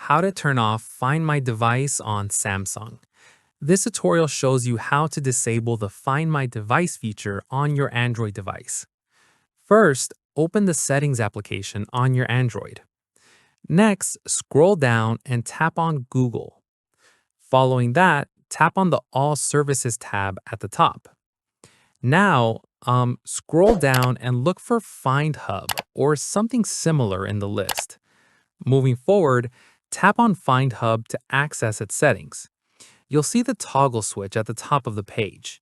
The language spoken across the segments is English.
How to turn off Find My Device on Samsung. This tutorial shows you how to disable the Find My Device feature on your Android device. First, open the Settings application on your Android. Next, scroll down and tap on Google. Following that, tap on the All Services tab at the top. Now, scroll down and look for Find Hub or something similar in the list. Moving forward, tap on Find Hub to access its settings. You'll see the toggle switch at the top of the page.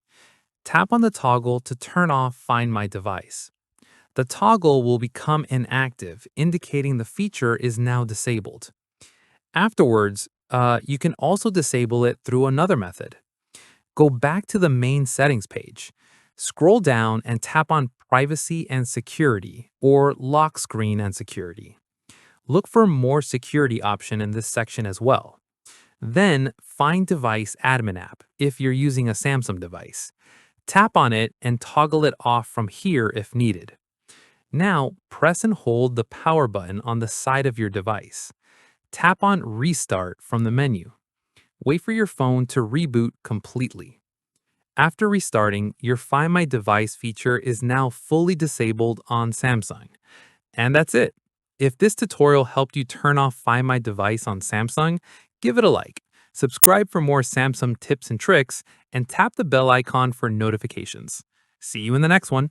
Tap on the toggle to turn off Find My Device. The toggle will become inactive, indicating the feature is now disabled. Afterwards, you can also disable it through another method. Go back to the main settings page. Scroll down and tap on Privacy and Security or Lock Screen and Security. Look for more security option in this section as well. Then find Device Admin app if you're using a Samsung device. Tap on it and toggle it off from here if needed. Now press and hold the power button on the side of your device. Tap on Restart from the menu. Wait for your phone to reboot completely. After restarting, your Find My Device feature is now fully disabled on Samsung. And that's it. If this tutorial helped you turn off Find My Device on Samsung, give it a like, subscribe for more Samsung tips and tricks, and tap the bell icon for notifications. See you in the next one.